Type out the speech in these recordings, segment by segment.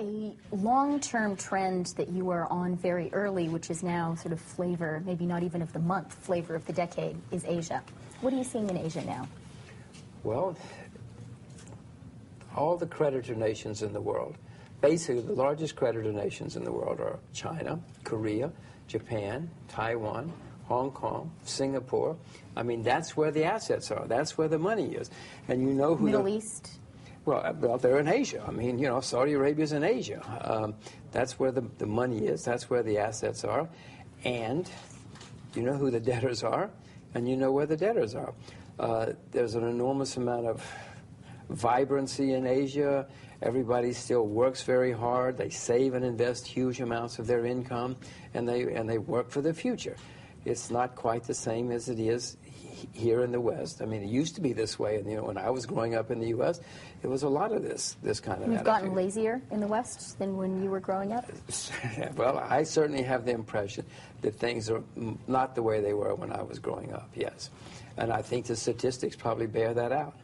A long-term trend that you were on very early, which is now sort of flavor, maybe not even of the month, flavor of the decade, is Asia. What are you seeing in Asia now? Well, all the creditor nations in the world, basically the largest creditor nations in the world are China, Korea, Japan, Taiwan, Hong Kong, Singapore. I mean, that's where the assets are. That's where the money is. And you know who Middle East? Well, they're in Asia. I mean, you know, Saudi Arabia's in Asia. That's where the money is. That's where the assets are. And you know who the debtors are, and you know where the debtors are. There's an enormous amount of vibrancy in Asia. Everybody still works very hard. They save and invest huge amounts of their income, and they work for the future. It's not quite the same as it is here in the West. I mean, it used to be this way, and you know, when I was growing up in the U.S., it was a lot of this kind of We've attitude. gotten lazier in the West than when you were growing up? Well, I certainly have the impression that things are not the way they were when I was growing up, yes. And I think the statistics probably bear that out.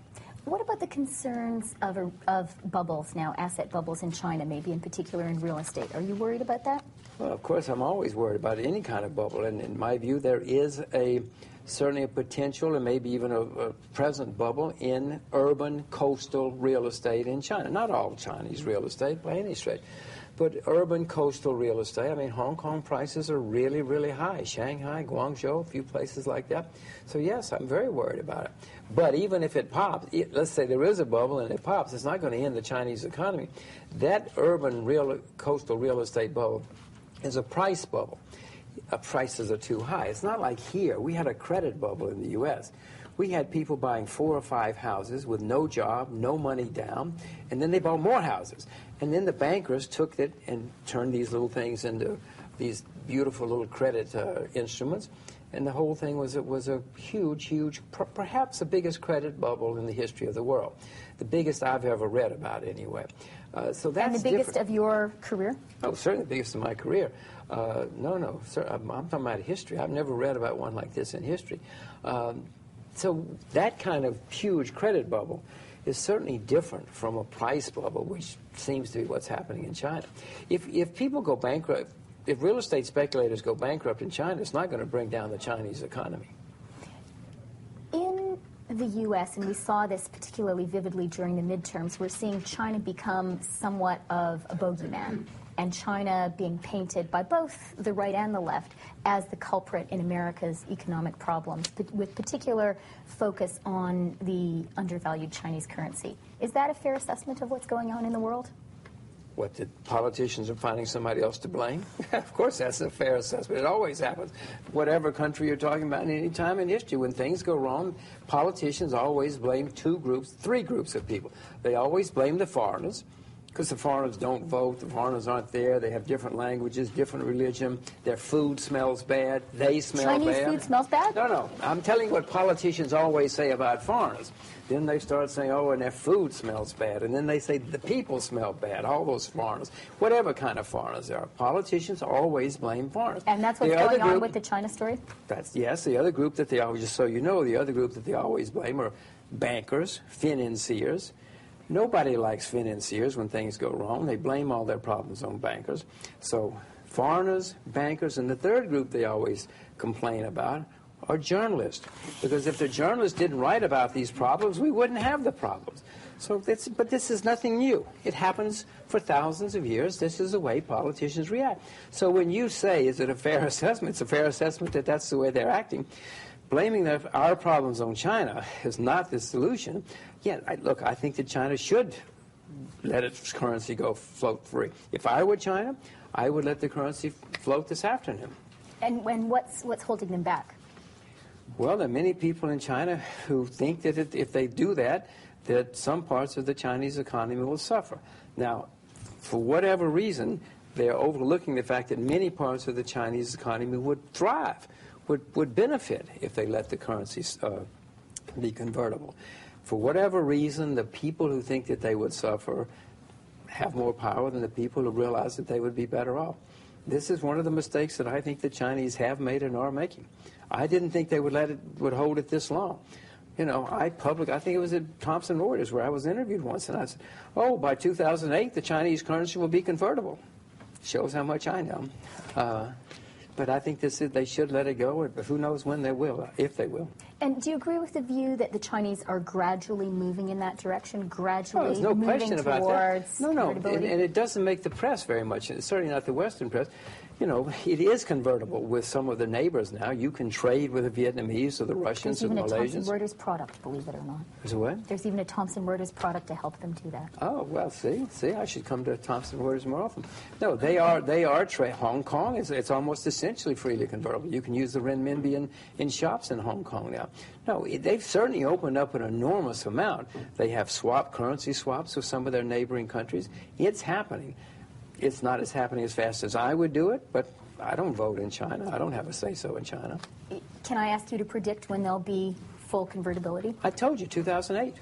What about the concerns of bubbles now, asset bubbles in China, maybe in particular in real estate? Are you worried about that? Well, of course, I'm always worried about any kind of bubble. And in my view, there is certainly a potential and maybe even a present bubble in urban coastal real estate in China. Not all Chinese real estate by any stretch, but urban coastal real estate. I mean, Hong Kong prices are really, really high. Shanghai, Guangzhou, a few places like that. So yes, I'm very worried about it. But even if it pops, let's say there is a bubble and it pops, it's not going to end the Chinese economy. That urban coastal real estate bubble is a price bubble. Prices are too high. It's not like here. We had a credit bubble in the U.S. We had people buying 4 or 5 houses with no job, no money down, and then they bought more houses. And then the bankers took it and turned these little things into these beautiful little credit instruments. And the whole thing was a huge, perhaps the biggest credit bubble in the history of the world. The biggest I've ever read about, anyway. So that's and the biggest different. of your career? Oh, certainly the biggest of my career. No, sir, I'm talking about history. I've never read about one like this in history. So that kind of huge credit bubble is certainly different from a price bubble, which seems to be what's happening in China. If people go bankrupt, if real estate speculators go bankrupt in China, it's not going to bring down the Chinese economy. In the U.S., and we saw this particularly vividly during the midterms, we're seeing China become somewhat of a bogeyman, and China being painted by both the right and the left as the culprit in America's economic problems, but with particular focus on the undervalued Chinese currency. Is that a fair assessment of what's going on in the world? What, the politicians are finding somebody else to blame? Of course, that's a fair assessment. It always happens. Whatever country you're talking about, any time in history, when things go wrong, politicians always blame 3 groups of people. They always blame the foreigners, because the foreigners don't vote, the foreigners aren't there, they have different languages, different religion, their food smells bad, they smell bad. Chinese food smells bad? No. I'm telling you what politicians always say about foreigners. Then they start saying, oh, and their food smells bad. And then they say the people smell bad, all those foreigners, whatever kind of foreigners there are. Politicians always blame foreigners. And that's what's going on with the China story? Yes, the other group that they always, just so you know, the other group that they always blame are bankers, financiers. Nobody likes financiers when things go wrong. They blame all their problems on bankers. So foreigners, bankers, and the third group they always complain about are journalists. Because if the journalists didn't write about these problems, we wouldn't have the problems. But this is nothing new. It happens for thousands of years. This is the way politicians react. So when you say, is it a fair assessment? It's a fair assessment that that's the way they're acting. Blaming our problems on China is not the solution. Yeah, look, I think that China should let its currency go float free. If I were China, I would let the currency float this afternoon. And what's holding them back? Well, there are many people in China who think that if they do that, that some parts of the Chinese economy will suffer. Now, for whatever reason, they're overlooking the fact that many parts of the Chinese economy would thrive, would benefit if they let the currency be convertible. For whatever reason, the people who think that they would suffer have more power than the people who realize that they would be better off. This is one of the mistakes that I think the Chinese have made and are making. I didn't think they would hold it this long. You know, I think it was at Thomson Reuters where I was interviewed once, and I said, oh, by 2008, the Chinese currency will be convertible. Shows how much I know. But I think they should let it go, but who knows when they will, if they will. And do you agree with the view that the Chinese are gradually moving in that direction, gradually there's no moving question about towards that. No, and convertibility? it doesn't make the press very much. It's certainly not the Western press. You know, it is convertible with some of the neighbors now. You can trade with the Vietnamese or the Russians or the Malaysians. There's even a Thomson Reuters product, believe it or not. There's a what? There's even a Thomson Reuters product to help them do that. Oh, well, see, I should come to Thomson Reuters more often. No, they are Hong Kong it's almost essentially freely convertible. You can use the renminbi in shops in Hong Kong now. No, they've certainly opened up an enormous amount. They have currency swaps with some of their neighboring countries. It's happening. It's not happening as fast as I would do it, but I don't vote in China. I don't have a say-so in China. Can I ask you to predict when there'll be full convertibility? I told you, 2008.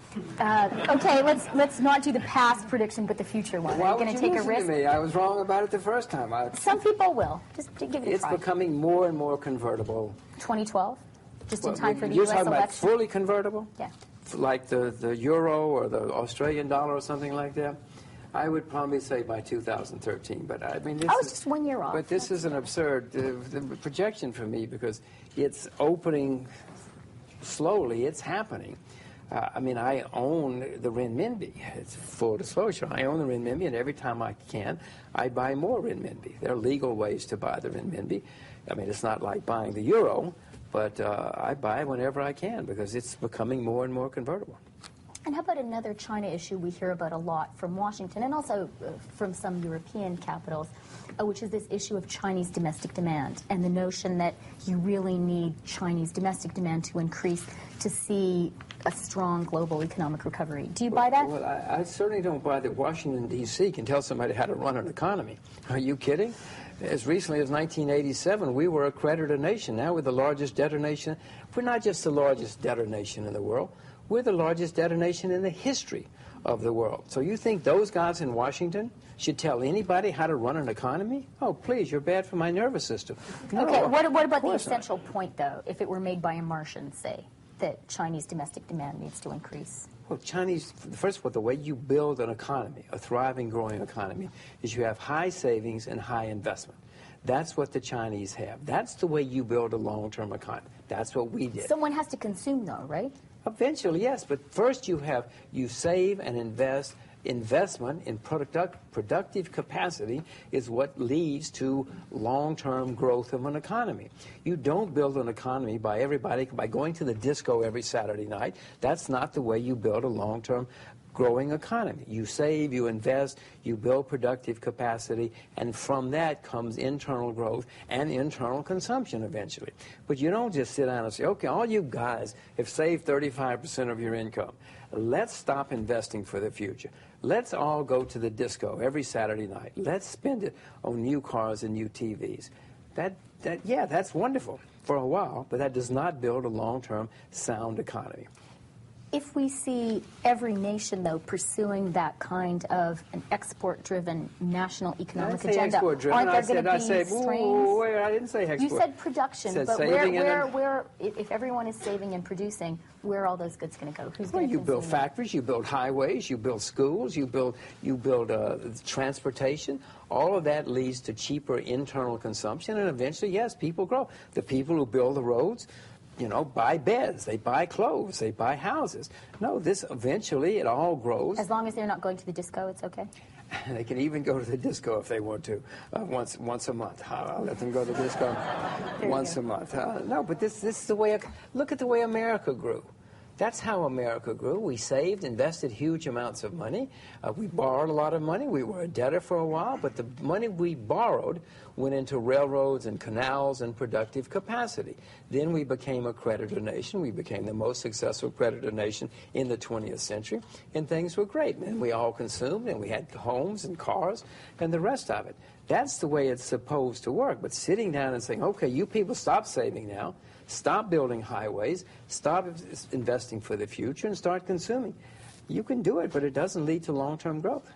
Okay, let's not do the past prediction, but the future one. Why Are you going to take a risk? To me? I was wrong about it the first time. Some people will. Just give it a try. It's becoming more and more convertible. 2012? Just in time for the You're U.S. talking election? about fully convertible? Yeah. Like the euro or the Australian dollar or something like that? I would probably say by 2013, but I mean, I was just 1 year off. But this is an absurd projection for me because it's opening slowly. It's happening. I mean, I own the renminbi. It's full disclosure. I own the renminbi, and every time I can, I buy more renminbi. There are legal ways to buy the renminbi. I mean, it's not like buying the euro, but I buy whenever I can because it's becoming more and more convertible. And how about another China issue we hear about a lot from Washington and also from some European capitals, which is this issue of Chinese domestic demand and the notion that you really need Chinese domestic demand to increase to see a strong global economic recovery. Do you buy that? Well, I certainly don't buy that Washington, D.C. can tell somebody how to run an economy. Are you kidding? As recently as 1987, we were a creditor nation. Now we're the largest debtor nation. We're not just the largest debtor nation in the world. We're the largest debtor nation in the history of the world. So you think those guys in Washington should tell anybody how to run an economy? Oh, please, you're bad for my nervous system. No, okay, what about the essential point, though, if it were made by a Martian, say, that Chinese domestic demand needs to increase? Well, first of all, the way you build an economy, a thriving, growing economy, is you have high savings and high investment. That's what the Chinese have. That's the way you build a long-term economy. That's what we did. Someone has to consume, though, right? Eventually, yes, but first you save and invest. Investment in productive capacity is what leads to long-term growth of an economy. You don't build an economy by going to the disco every Saturday night. That's not the way you build a long-term growing economy. You save, you invest, you build productive capacity, and from that comes internal growth and internal consumption eventually. But you don't just sit down and say, okay, all you guys have saved 35% of your income. Let's stop investing for the future. Let's all go to the disco every Saturday night. Let's spend it on new cars and new TVs. That's wonderful for a while, but that does not build a long-term sound economy. If we see every nation, though, pursuing that kind of an export-driven national economic agenda, aren't there going to be strains? Wait, I didn't say export. You said production, but where, if everyone is saving and producing, where are all those goods going to go? Who's going to you build factories, you build highways, you build schools, you build transportation. All of that leads to cheaper internal consumption, and eventually, yes, people grow. The people who build the roads, buy beds, they buy clothes, they buy houses. No, eventually it all grows. As long as they're not going to the disco, it's okay? They can even go to the disco if they want to, once a month. I'll let them go to the disco once a month. No, but this is the way, look at the way America grew. That's how America grew. We saved, invested huge amounts of money. We borrowed a lot of money. We were a debtor for a while, but the money we borrowed went into railroads and canals and productive capacity. Then we became a creditor nation. We became the most successful creditor nation in the 20th century, and things were great. And we all consumed, and we had homes and cars and the rest of it. That's the way it's supposed to work. But sitting down and saying, okay, you people stop saving now, stop building highways, stop investing for the future, and start consuming. You can do it, but it doesn't lead to long-term growth.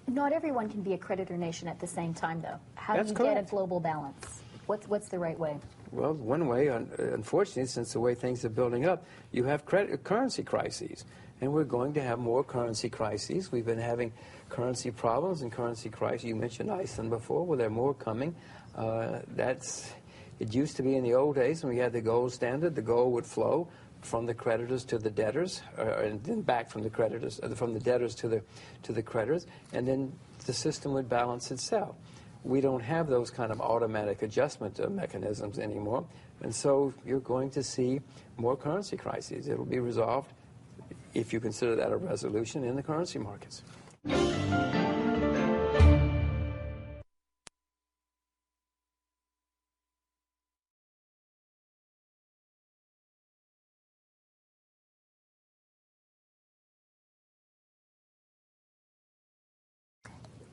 Not everyone can be a creditor nation at the same time, though. How do you get a global balance? What's the right way? Well, one way, unfortunately, since the way things are building up, you have currency crises. And we're going to have more currency crises. We've been having currency problems and currency crises. You mentioned Iceland before. Well, there are more coming. It used to be in the old days when we had the gold standard, the gold would flow from the creditors to the debtors, and then back from the creditors, from the debtors to the creditors, and then the system would balance itself. We don't have those kind of automatic adjustment mechanisms anymore, and so you're going to see more currency crises. It'll be resolved, if you consider that a resolution, in the currency markets.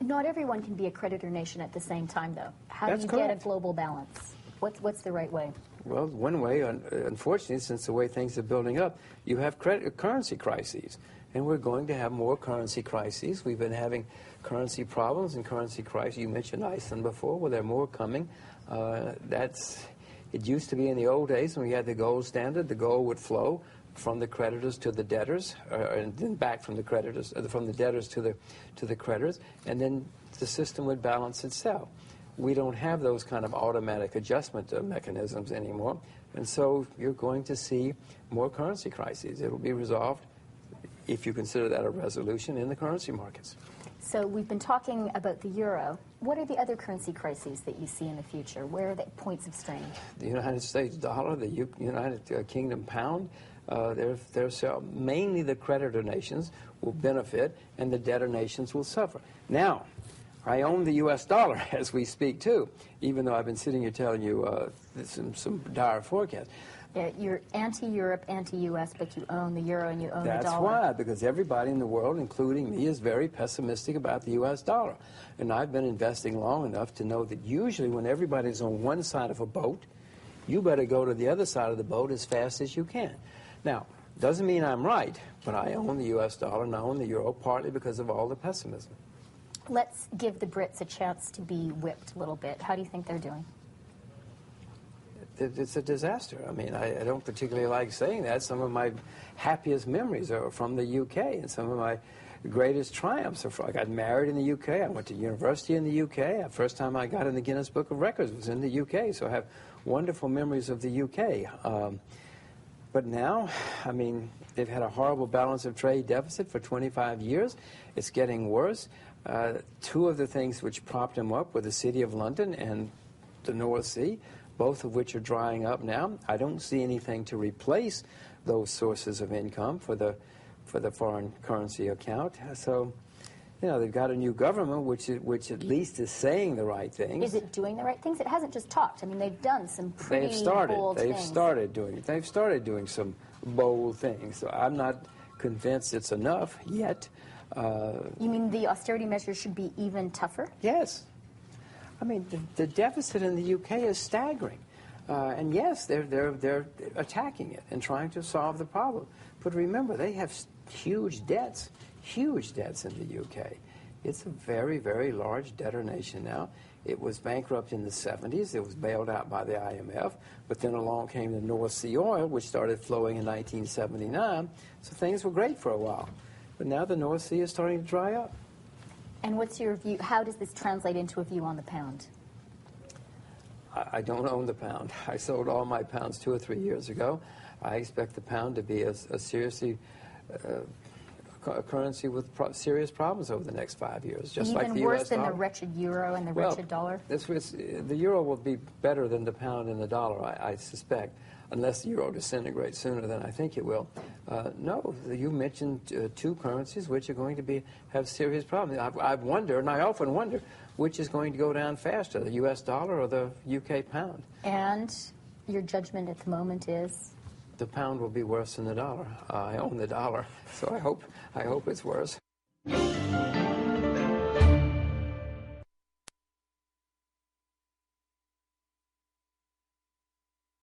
Not everyone can be a creditor nation at the same time, though. How That's do you correct. get a global balance? What's the right way? Well, one way, unfortunately, since the way things are building up, you have currency crises. And we're going to have more currency crises. We've been having currency problems and currency crises. You mentioned Iceland before. Well, there are more coming. It used to be in the old days when we had the gold standard, the gold would flow from the creditors to the debtors, and then back from the creditors, from the debtors to the creditors, and then the system would balance itself. We don't have those kind of automatic adjustment mechanisms anymore, and so you're going to see more currency crises. It'll be resolved, if you consider that a resolution, in the currency markets. So we've been talking about the euro. What are the other currency crises that you see in the future? Where are the points of strain? The United States dollar, the United Kingdom pound, mainly the creditor nations will benefit and the debtor nations will suffer. Now, I own the U.S. dollar as we speak, too, even though I've been sitting here telling you some dire forecasts. You're anti-Europe, anti-U.S., but you own the euro and you own the dollar. That's why, because everybody in the world, including me, is very pessimistic about the U.S. dollar. And I've been investing long enough to know that usually when everybody's on one side of a boat, you better go to the other side of the boat as fast as you can. Now, doesn't mean I'm right, but I own the U.S. dollar and I own the euro partly because of all the pessimism. Let's give the Brits a chance to be whipped a little bit. How do you think they're doing? It's a disaster. I mean, I don't particularly like saying that. Some of my happiest memories are from the UK, and some of my greatest triumphs are from. I got married in the UK. I went to university in the UK. The first time I got in the Guinness Book of Records was in the UK, so I have wonderful memories of the UK. But now, I mean, they've had a horrible balance of trade deficit for 25 years. It's getting worse. Two of the things which propped them up were the City of London and the North Sea, both of which are drying up now. I don't see anything to replace those sources of income for the foreign currency account. So, you know, they've got a new government which at least is saying the right things. Is it doing the right things? It hasn't just talked. I mean, they've done some pretty bold things. They've started doing some bold things. So I'm not convinced it's enough yet. You mean the austerity measures should be even tougher? Yes. I mean, the deficit in the UK is staggering. And yes, they're attacking it and trying to solve the problem. But remember, they have huge debts in the UK. It's a very, very large debtor nation now. It was bankrupt in the 70s. It was bailed out by the IMF. But then along came the North Sea oil, which started flowing in 1979. So things were great for a while. But now the North Sea is starting to dry up. And what's your view? How does this translate into a view on the pound? I don't own the pound. I sold all my pounds 2 or 3 years ago. I expect the pound to be a seriously a currency with serious problems over the next 5 years, just like the U.S. dollar. Even worse than the wretched euro and the wretched dollar? The euro will be better than the pound and the dollar, I suspect, unless the euro disintegrates sooner than I think it will. No, you mentioned two currencies which are going to have serious problems. I've wondered, and I often wonder, which is going to go down faster, the U.S. dollar or the UK pound? And your judgment at the moment is? The pound will be worse than the dollar. I own the dollar, so I hope it's worse.